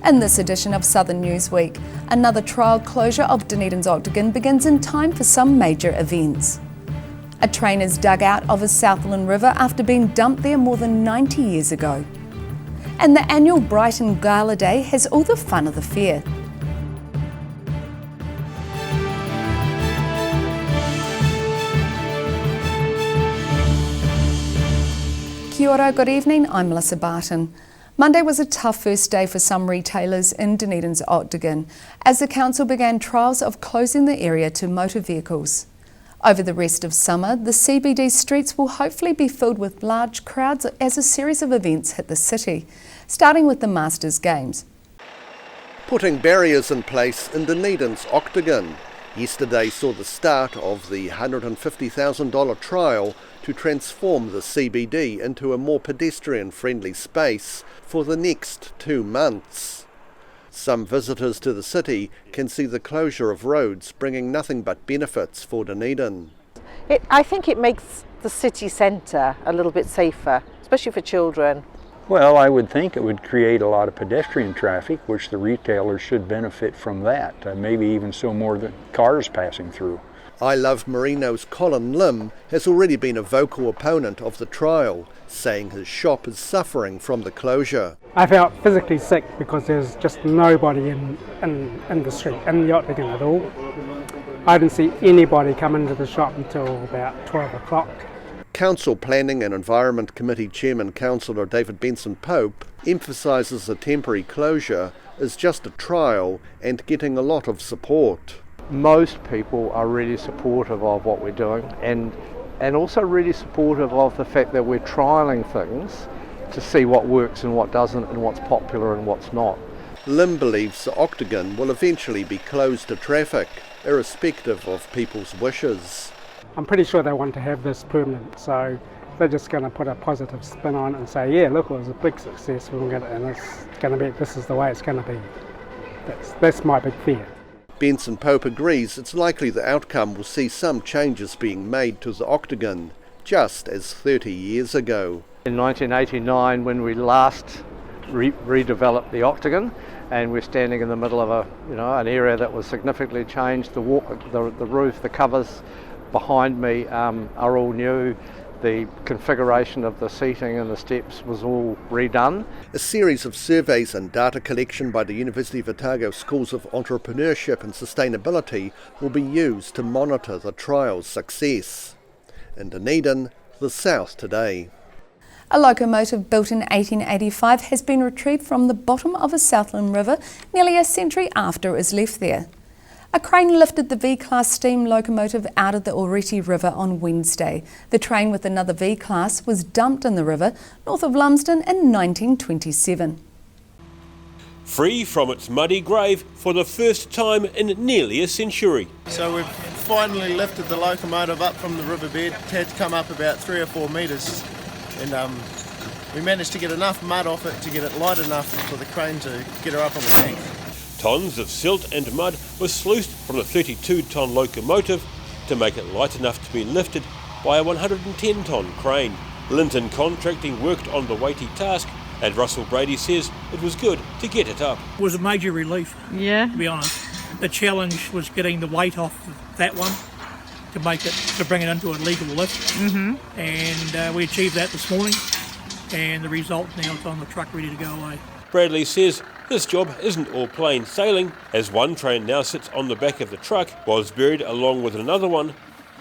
In this edition of Southern Newsweek, another trial closure of Dunedin's Octagon begins in time for some major events. A train is dug out of a Southland river after being dumped there more than 90 years ago. And the annual Brighton Gala Day has all the fun of the fair. Kia ora, good evening, I'm Melissa Barton. Monday was a tough first day for some retailers in Dunedin's Octagon as the council began trials of closing the area to motor vehicles. Over the rest of summer, the CBD streets will hopefully be filled with large crowds as a series of events hit the city, starting with the Masters Games. Putting barriers in place in Dunedin's Octagon. Yesterday saw the start of the $150,000 trial to transform the CBD into a more pedestrian-friendly space for the next 2 months. Some visitors to the city can see the closure of roads bringing nothing but benefits for Dunedin. I think it makes the city centre a little bit safer, especially for children. Well, I would think it would create a lot of pedestrian traffic, which the retailers should benefit from that. Maybe even so more than cars passing through. I Love Merino's Colin Lim has already been a vocal opponent of the trial, saying his shop is suffering from the closure. I felt physically sick because there's just nobody in the street, in the Octagon at all. I didn't see anybody come into the shop until about 12 o'clock. Council Planning and Environment Committee Chairman Councillor David Benson-Pope emphasises the temporary closure is just a trial and getting a lot of support. Most people are really supportive of what we're doing and also really supportive of the fact that we're trialling things to see what works and what doesn't and what's popular and what's not. Lim believes the Octagon will eventually be closed to traffic, irrespective of people's wishes. I'm pretty sure they want to have this permanent, so they're just going to put a positive spin on it and say, yeah, look, it was a big success, and it's going to be, this is the way it's going to be. That's my big fear. Benson-Pope agrees it's likely the outcome will see some changes being made to the Octagon, just as 30 years ago. In 1989, when we last redeveloped the Octagon, and we're standing in the middle of an area that was significantly changed, the roof, the covers behind me are all new. The configuration of the seating and the steps was all redone. A series of surveys and data collection by the University of Otago Schools of Entrepreneurship and Sustainability will be used to monitor the trial's success. In Dunedin, the South today. A locomotive built in 1885 has been retrieved from the bottom of a Southland river nearly a century after it was left there. A crane lifted the V-Class steam locomotive out of the Oreti River on Wednesday. The train with another V-Class was dumped in the river north of Lumsden in 1927. Free from its muddy grave for the first time in nearly a century. So we've finally lifted the locomotive up from the riverbed. It had to come up about 3 or 4 metres, and we managed to get enough mud off it to get it light enough for the crane to get her up on the bank. Tons of silt and mud were sluiced from the 32-tonne locomotive to make it light enough to be lifted by a 110-tonne crane. Linton Contracting worked on the weighty task, and Russell Brady says it was good to get it up. It was a major relief, to be honest. The challenge was getting the weight off that one to bring it into a legal lift. And we achieved that this morning, and the result now is on the truck ready to go away. Bradley says this job isn't all plain sailing, as one train now sits on the back of the truck, was buried along with another one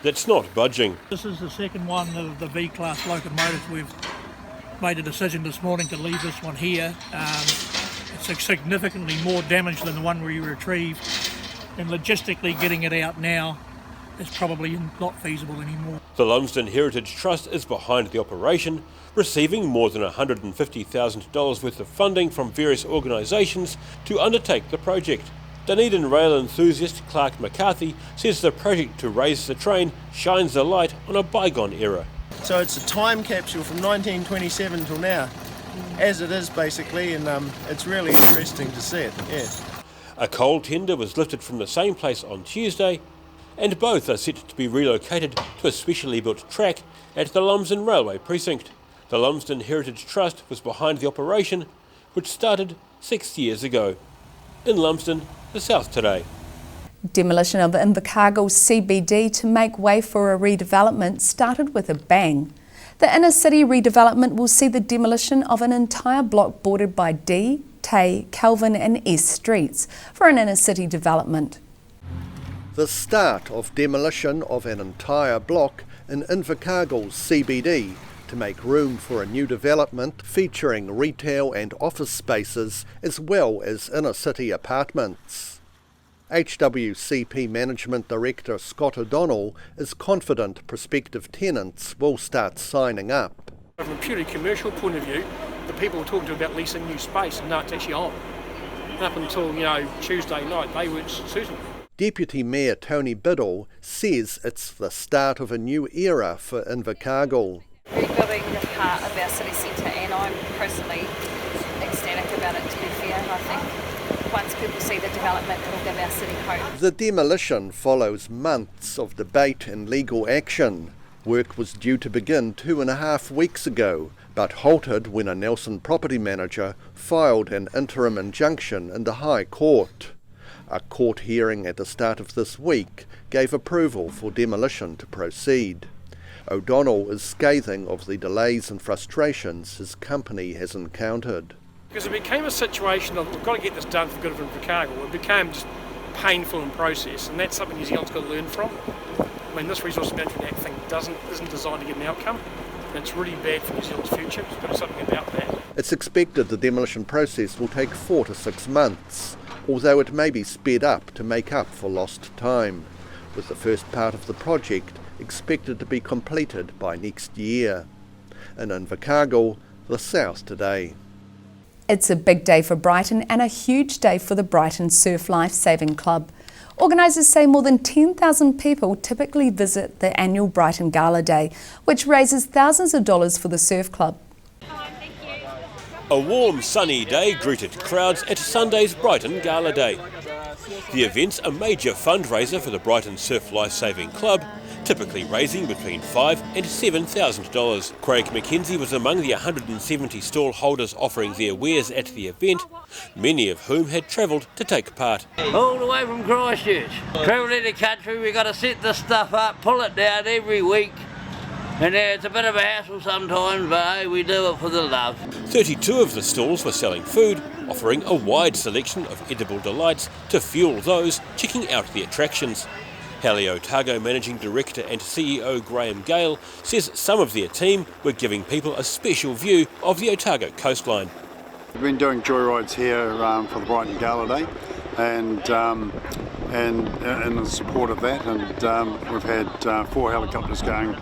that's not budging. This is the second one of the V-Class locomotives. We've made a decision this morning to leave this one here. It's significantly more damage than the one we retrieved, and logistically getting it out now is probably not feasible anymore. The Lumsden Heritage Trust is behind the operation, receiving more than $150,000 worth of funding from various organisations to undertake the project. Dunedin rail enthusiast Clark McCarthy says the project to raise the train shines a light on a bygone era. So it's a time capsule from 1927 till now, as it is basically, and it's really interesting to see it, yeah. A coal tender was lifted from the same place on Tuesday, and both are set to be relocated to a specially built track at the Lumsden Railway Precinct. The Lumsden Heritage Trust was behind the operation, which started 6 years ago. In Lumsden, the South Today. Demolition of Invercargill's CBD to make way for a redevelopment started with a bang. The inner city redevelopment will see the demolition of an entire block bordered by D, Tay, Kelvin and S streets for an inner city development. The start of demolition of an entire block in Invercargill's CBD to make room for a new development featuring retail and office spaces as well as inner city apartments. HWCP Management Director Scott O'Donnell is confident prospective tenants will start signing up. From a purely commercial point of view, the people we're talking to about leasing new space and know it's actually on. And up until, Tuesday night, they weren't certain. Deputy Mayor Tony Biddle says it's the start of a new era for Invercargill. Rebuilding the part of our city centre, and I'm personally ecstatic about it, to be fair. I think once people see the development, it'll give our city hope. The demolition follows months of debate and legal action. Work was due to begin 2.5 weeks ago, but halted when a Nelson property manager filed an interim injunction in the High Court. A court hearing at the start of this week gave approval for demolition to proceed. O'Donnell is scathing of the delays and frustrations his company has encountered. Because it became a situation of we've got to get this done for good of Invercargill. It became just painful in process, and that's something New Zealand's got to learn from. I mean, this Resource Management Act thing isn't designed to get an outcome, and it's really bad for New Zealand's future. There's got to do something about that. It's expected the demolition process will take 4 to 6 months, although it may be sped up to make up for lost time, with the first part of the project expected to be completed by next year. In Invercargill, the South Today. It's a big day for Brighton and a huge day for the Brighton Surf Life Saving Club. Organisers say more than 10,000 people typically visit the annual Brighton Gala Day, which raises thousands of dollars for the surf club. A warm, sunny day greeted crowds at Sunday's Brighton Gala Day. The event's a major fundraiser for the Brighton Surf Life Saving Club, typically raising between $5,000 and $7,000. Craig McKenzie was among the 170 stall holders offering their wares at the event, many of whom had travelled to take part. All the way from Christchurch. Travelled in the country, we've got to set this stuff up, pull it down every week. And it's a bit of a hassle sometimes, but hey, we do it for the love. 32 of the stalls were selling food, offering a wide selection of edible delights to fuel those checking out the attractions. Hallie Octagon Managing Director and CEO Graham Gale says some of their team were giving people a special view of the Otago coastline. We've been doing joyrides here for the Brighton Gala Day, and in support of that, and we've had 4 helicopters going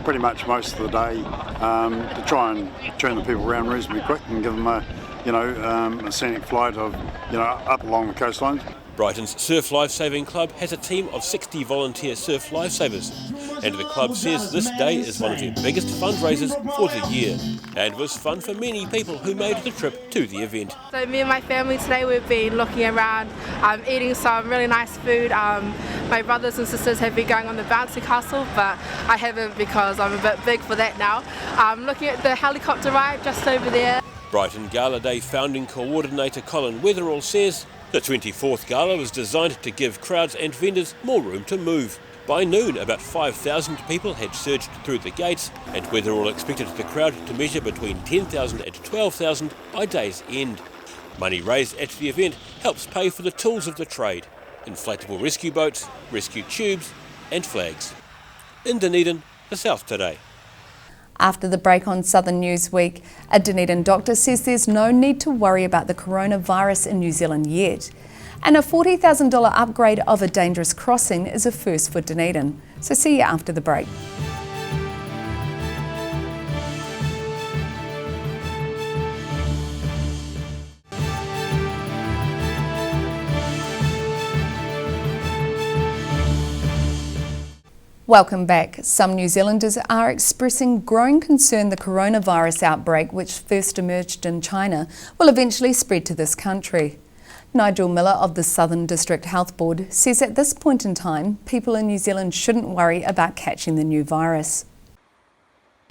pretty much most of the day to try and turn the people around reasonably quick and give them a scenic flight of up along the coastline. Brighton's Surf Life Saving Club has a team of 60 volunteer surf lifesavers, and the club says this day is one of their biggest fundraisers for the year and was fun for many people who made the trip to the event. So me and my family today, we've been looking around, eating some really nice food. My brothers and sisters have been going on the bouncy castle, but I haven't because I'm a bit big for that now. Looking at the helicopter ride just over there. Brighton Gala Day founding coordinator Colin Weatherall says the 24th Gala was designed to give crowds and vendors more room to move. By noon, about 5,000 people had surged through the gates, and Weatherall expected the crowd to measure between 10,000 and 12,000 by day's end. Money raised at the event helps pay for the tools of the trade: inflatable rescue boats, rescue tubes and flags. In Dunedin, the South Today. After the break on Southern News Week, a Dunedin doctor says there's no need to worry about the coronavirus in New Zealand yet. And a $40,000 upgrade of a dangerous crossing is a first for Dunedin. So see you after the break. Welcome back. Some New Zealanders are expressing growing concern the coronavirus outbreak, which first emerged in China, will eventually spread to this country. Nigel Miller of the Southern District Health Board says at this point in time, people in New Zealand shouldn't worry about catching the new virus.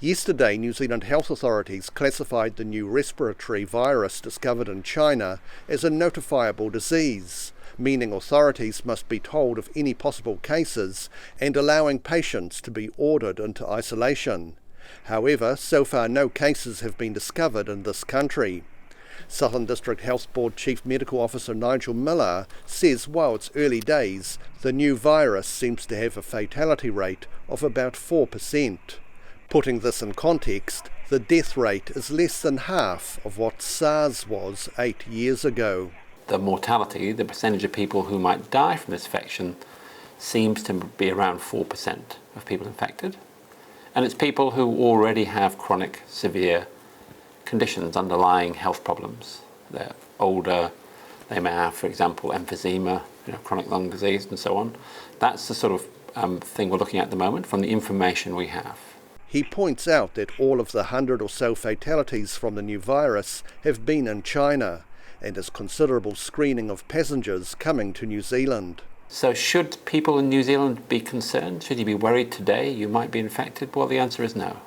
Yesterday, New Zealand health authorities classified the new respiratory virus discovered in China as a notifiable disease, meaning authorities must be told of any possible cases and allowing patients to be ordered into isolation. However, so far no cases have been discovered in this country. Southern District Health Board Chief Medical Officer Nigel Miller says while it's early days, the new virus seems to have a fatality rate of about 4%. Putting this in context, the death rate is less than half of what SARS was 8 years ago. The mortality, the percentage of people who might die from this infection, seems to be around 4% of people infected. And it's people who already have chronic, severe conditions, underlying health problems. They're older, they may have, for example, emphysema, chronic lung disease and so on. That's the sort of thing we're looking at the moment from the information we have. He points out that all of the 100 or so fatalities from the new virus have been in China, and there's considerable screening of passengers coming to New Zealand. So should people in New Zealand be concerned? Should you be worried today you might be infected? Well, the answer is no.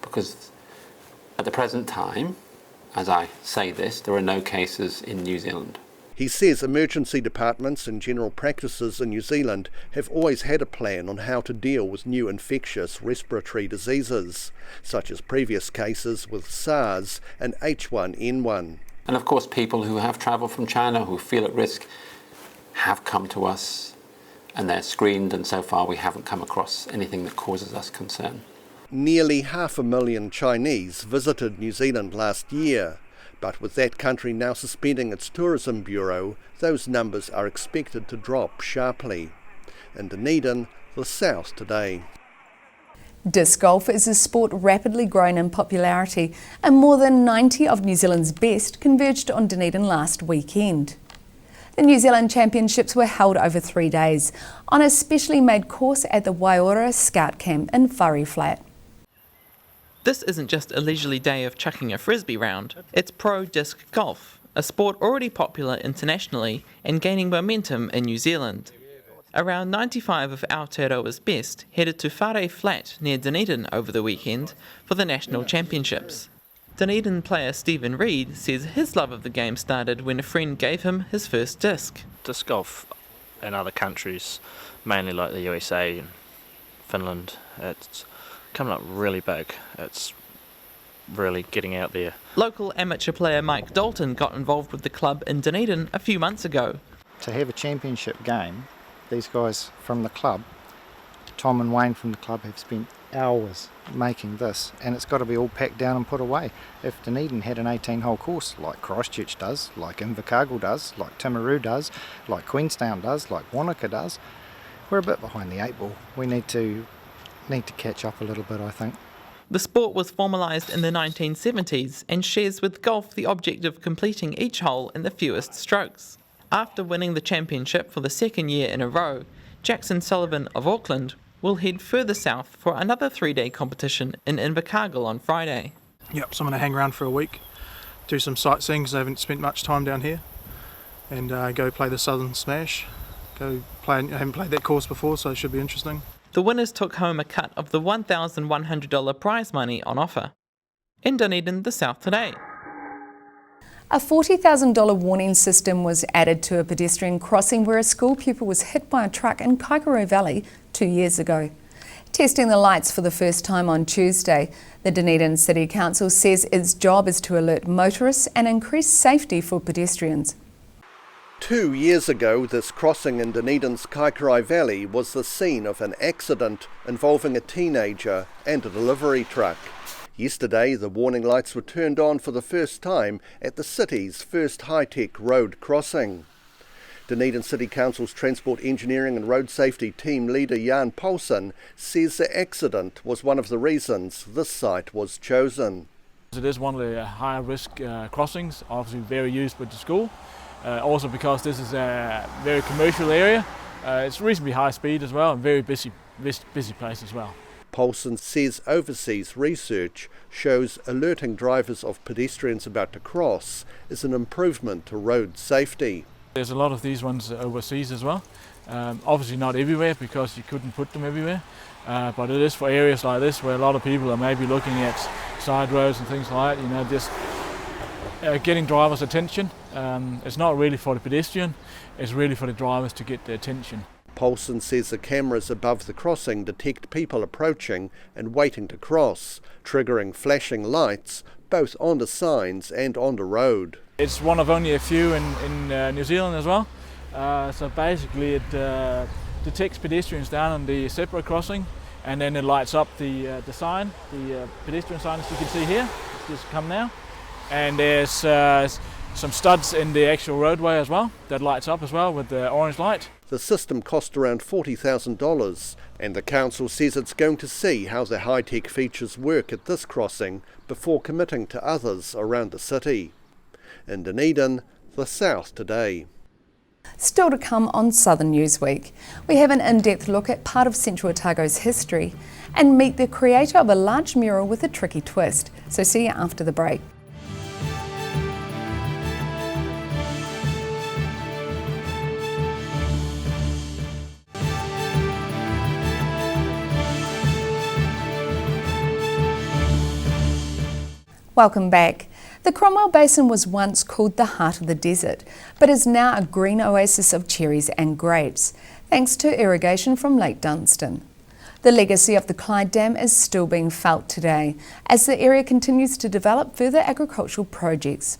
Because at the present time, as I say this, there are no cases in New Zealand. He says emergency departments and general practices in New Zealand have always had a plan on how to deal with new infectious respiratory diseases, such as previous cases with SARS and H1N1. And of course, people who have travelled from China, who feel at risk, have come to us and they're screened, and so far we haven't come across anything that causes us concern. Nearly 500,000 Chinese visited New Zealand last year, but with that country now suspending its tourism bureau, those numbers are expected to drop sharply. In Dunedin, the South Today. Disc golf is a sport rapidly growing in popularity, and more than 90 of New Zealand's best converged on Dunedin last weekend. The New Zealand Championships were held over 3 days on a specially made course at the Waiora Scout Camp in Whare Flat. This isn't just a leisurely day of chucking a frisbee round, it's pro disc golf, a sport already popular internationally and gaining momentum in New Zealand. Around 95 of Aotearoa's best headed to Whare Flat near Dunedin over the weekend for the national championships. Dunedin player Stephen Reid says his love of the game started when a friend gave him his first disc. Disc golf in other countries, mainly like the USA and Finland, it's coming up really big. It's really getting out there. Local amateur player Mike Dalton got involved with the club in Dunedin a few months ago. To have a championship game, these guys from the club, Tom and Wayne from the club, have spent hours making this, and it's got to be all packed down and put away. If Dunedin had an 18-hole course like Christchurch does, like Invercargill does, like Timaru does, like Queenstown does, like Wanaka does, we're a bit behind the 8 ball. We need to catch up a little bit, I think. The sport was formalised in the 1970s and shares with golf the objective of completing each hole in the fewest strokes. After winning the championship for the second year in a row, Jackson Sullivan of Auckland will head further south for another 3-day competition in Invercargill on Friday. Yep, so I'm going to hang around for a week, do some sightseeing because I haven't spent much time down here, and go play the Southern Smash. I haven't played that course before, so it should be interesting. The winners took home a cut of the $1,100 prize money on offer. In Dunedin, the South Today. A $40,000 warning system was added to a pedestrian crossing where a school pupil was hit by a truck in Kaikorai Valley 2 years ago. Testing the lights for the first time on Tuesday, the Dunedin City Council says its job is to alert motorists and increase safety for pedestrians. 2 years ago, this crossing in Dunedin's Kaikorai Valley was the scene of an accident involving a teenager and a delivery truck. Yesterday, the warning lights were turned on for the first time at the city's first high-tech road crossing. Dunedin City Council's Transport Engineering and Road Safety Team Leader Jan Paulsen says the accident was one of the reasons this site was chosen. It is one of the higher risk crossings, obviously very used with the school. Also because this is a very commercial area, it's reasonably high speed as well and very busy place as well. Paulsen says overseas research shows alerting drivers of pedestrians about to cross is an improvement to road safety. There's a lot of these ones overseas as well. Obviously not everywhere because you couldn't put them everywhere, but it is for areas like this where a lot of people are maybe looking at side roads and things like that, you know, just getting drivers' attention. It's not really for the pedestrian, it's really for the drivers to get the attention. Paulson says the cameras above the crossing detect people approaching and waiting to cross, triggering flashing lights both on the signs and on the road. It's one of only a few in New Zealand as well. So basically it detects pedestrians down on the separate crossing, and then it lights up the sign, the pedestrian sign as you can see here. It's just come now. And there's some studs in the actual roadway as well that lights up as well with the orange light. The system cost around $40,000, and the council says it's going to see how the high-tech features work at this crossing before committing to others around the city. In Dunedin, the South Today. Still to come on Southern Newsweek, we have an in-depth look at part of Central Otago's history and meet the creator of a large mural with a tricky twist. So see you after the break. Welcome back. The Cromwell Basin was once called the heart of the desert, but is now a green oasis of cherries and grapes, thanks to irrigation from Lake Dunstan. The legacy of the Clyde Dam is still being felt today, as the area continues to develop further agricultural projects.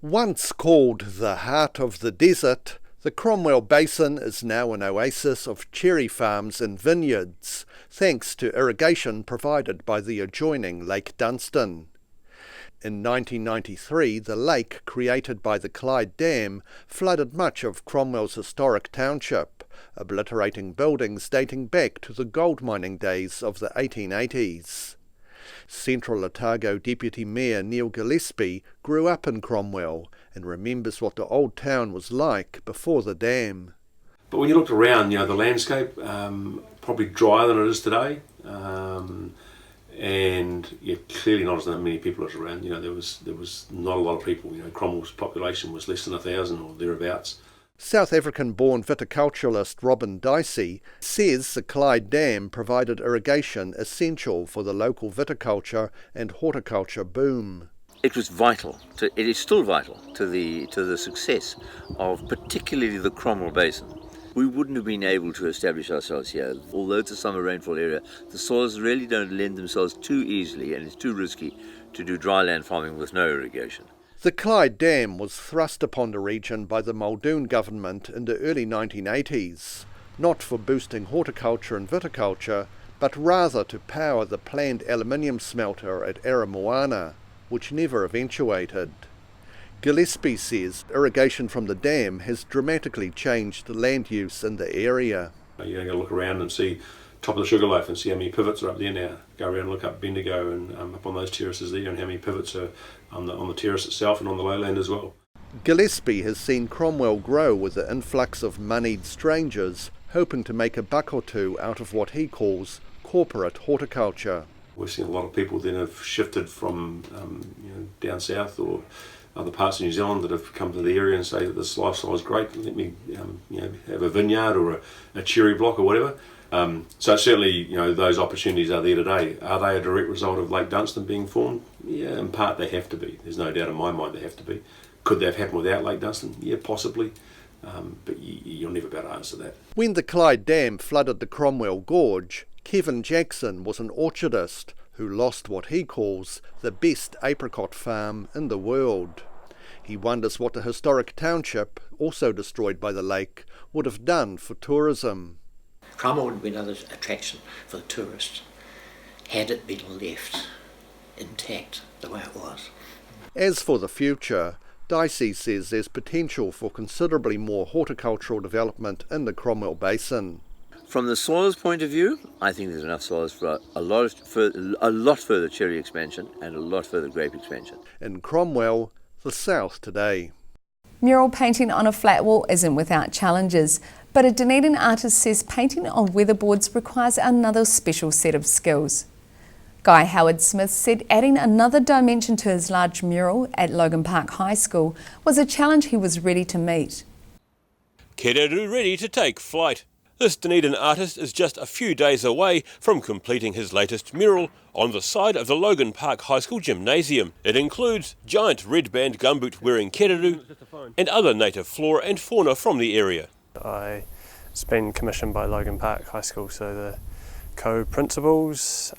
Once called the heart of the desert, the Cromwell Basin is now an oasis of cherry farms and vineyards, thanks to irrigation provided by the adjoining Lake Dunstan. In 1993, the lake created by the Clyde Dam flooded much of Cromwell's historic township, obliterating buildings dating back to the gold mining days of the 1880s. Central Otago Deputy Mayor Neil Gillespie grew up in Cromwell and remembers what the old town was like before the dam. But when you looked around, you know, the landscape, probably drier than it is today. And yeah, clearly not as many people as around. You know, there was not a lot of people. You know, Cromwell's population was less than 1,000 or thereabouts. South African-born viticulturalist Robin Dicey says the Clyde Dam provided irrigation essential for the local viticulture and horticulture boom. It was vital. It is still vital to the success of particularly the Cromwell Basin. We wouldn't have been able to establish ourselves here. Although it's a summer rainfall area, the soils really don't lend themselves too easily, and it's too risky to do dryland farming with no irrigation. The Clyde Dam was thrust upon the region by the Muldoon government in the early 1980s, not for boosting horticulture and viticulture, but rather to power the planned aluminium smelter at Aramoana, which never eventuated. Gillespie says irrigation from the dam has dramatically changed land use in the area. You're going to look around and see top of the Sugarloaf and see how many pivots are up there now. Go around and look up Bendigo and up on those terraces there, and how many pivots are on the terrace itself and on the lowland as well. Gillespie has seen Cromwell grow with the influx of moneyed strangers hoping to make a buck or two out of what he calls corporate horticulture. We've seen a lot of people then have shifted from down south or other parts of New Zealand that have come to the area and say that this lifestyle is great. Let me have a vineyard or a cherry block or whatever. So certainly those opportunities are there today. Are they a direct result of Lake Dunstan being formed? Yeah, in part they have to be. There's no doubt in my mind they have to be. Could they have happened without Lake Dunstan? Yeah, possibly. But you'll never be able to answer that. When the Clyde Dam flooded the Cromwell Gorge, Kevin Jackson was an orchardist who lost what he calls the best apricot farm in the world. He wonders what the historic township, also destroyed by the lake, would have done for tourism. Cromwell would have been another attraction for the tourists had it been left intact the way it was. As for the future, Dicey says there's potential for considerably more horticultural development in the Cromwell Basin. From the soils point of view, I think there's enough soils for a lot further cherry expansion and a lot further grape expansion. In Cromwell, the South Today. Mural painting on a flat wall isn't without challenges, but a Dunedin artist says painting on weatherboards requires another special set of skills. Guy Howard Smith said adding another dimension to his large mural at Logan Park High School was a challenge he was ready to meet. Kereru ready to take flight. This Dunedin artist is just a few days away from completing his latest mural on the side of the Logan Park High School gymnasium. It includes giant red band gumboot wearing kereru and other native flora and fauna from the area. It's been commissioned by Logan Park High School, so the co-principals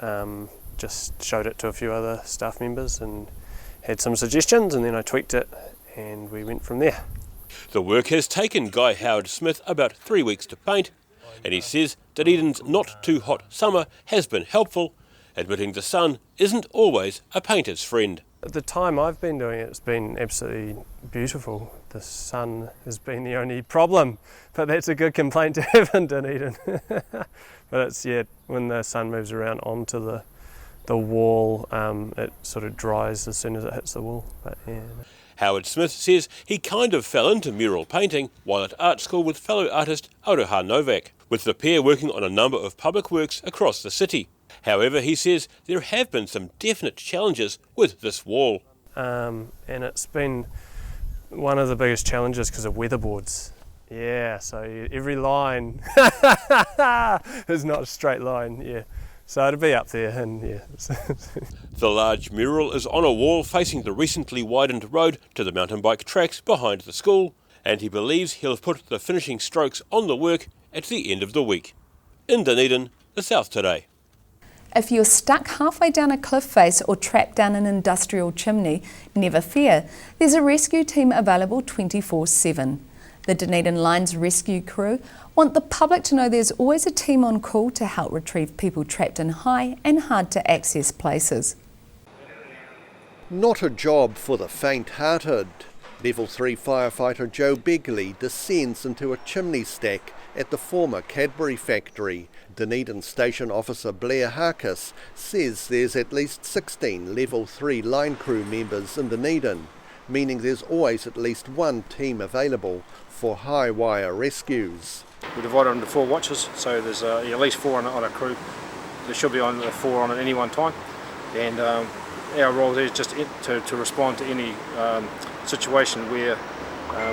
just showed it to a few other staff members and had some suggestions, and then I tweaked it and we went from there. The work has taken Guy Howard Smith about 3 weeks to paint, and he says Dunedin's not too hot summer has been helpful, admitting the sun isn't always a painter's friend. At the time I've been doing it, it's been absolutely beautiful. The sun has been the only problem, but that's a good complaint to have in Dunedin. But it's, yeah, when the sun moves around onto the wall, it sort of dries as soon as it hits the wall. But yeah. Howard Smith says he kind of fell into mural painting while at art school with fellow artist Aroha Novak, with the pair working on a number of public works across the city. However, he says there have been some definite challenges with this wall. And it's been one of the biggest challenges because of weatherboards. Yeah, so every line is not a straight line, yeah. So it'll be up there, and yeah. The large mural is on a wall facing the recently widened road to the mountain bike tracks behind the school, and he believes he'll put the finishing strokes on the work at the end of the week. In Dunedin, the South Today. If you're stuck halfway down a cliff face or trapped down an industrial chimney, never fear. There's a rescue team available 24/7. The Dunedin Line's rescue crew want the public to know there's always a team on call to help retrieve people trapped in high and hard to access places. Not a job for the faint-hearted. Level 3 firefighter Joe Begley descends into a chimney stack at the former Cadbury factory. Dunedin Station Officer Blair Harkis says there's at least 16 Level 3 line crew members in Dunedin, meaning there's always at least one team available for high wire rescues. We divide it into 4 watches, so there's at least 4 on a crew. There should be 4 on at any one time, and our role there is just to respond to any situation where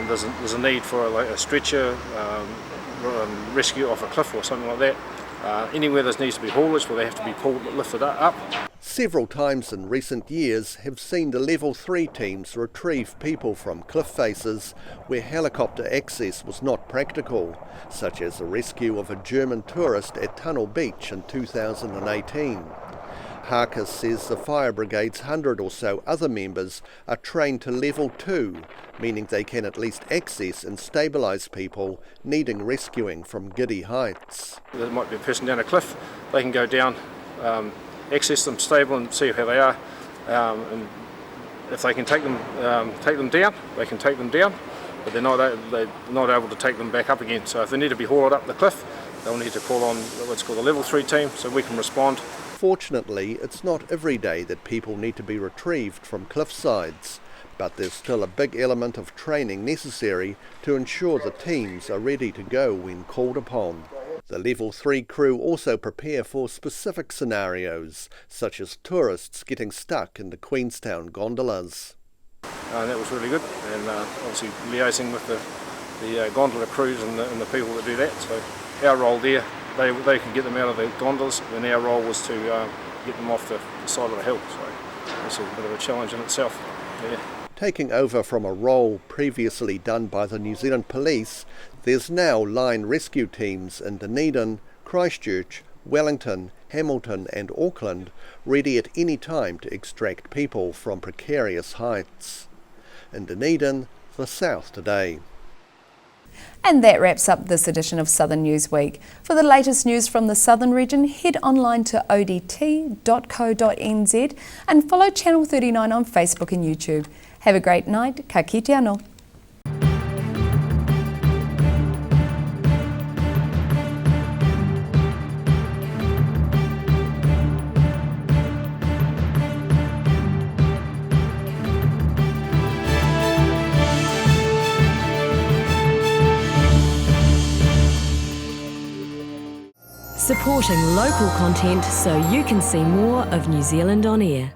there's a need for a stretcher, rescue off a cliff or something like that. Anywhere there needs to be haulage where they have to be lifted up. Several times in recent years have seen the Level 3 teams retrieve people from cliff faces where helicopter access was not practical, such as the rescue of a German tourist at Tunnel Beach in 2018. Harkis says the fire brigade's 100 or so other members are trained to Level 2, meaning they can at least access and stabilise people needing rescuing from giddy heights. There might be a person down a cliff, they can go down, access them stable and see how they are, and if they can take them down, they can take them down, but they're not able to take them back up again. So if they need to be hauled up the cliff, they'll need to call on what's called a Level 3 team so we can respond. Fortunately, it's not every day that people need to be retrieved from cliff sides, but there's still a big element of training necessary to ensure the teams are ready to go when called upon. The Level 3 crew also prepare for specific scenarios, such as tourists getting stuck in the Queenstown gondolas. That was really good, and obviously liaising with the gondola crews and the people that do that. So our role there, they can get them out of the gondolas, and our role was to get them off the side of the hill. So that's a bit of a challenge in itself. Yeah. Taking over from a role previously done by the New Zealand Police, there's now line rescue teams in Dunedin, Christchurch, Wellington, Hamilton and Auckland ready at any time to extract people from precarious heights. In Dunedin, the South Today. And that wraps up this edition of Southern News Week. For the latest news from the Southern region, head online to odt.co.nz and follow Channel 39 on Facebook and YouTube. Have a great night. Ka kite anō. Supporting local content so you can see more of New Zealand on air.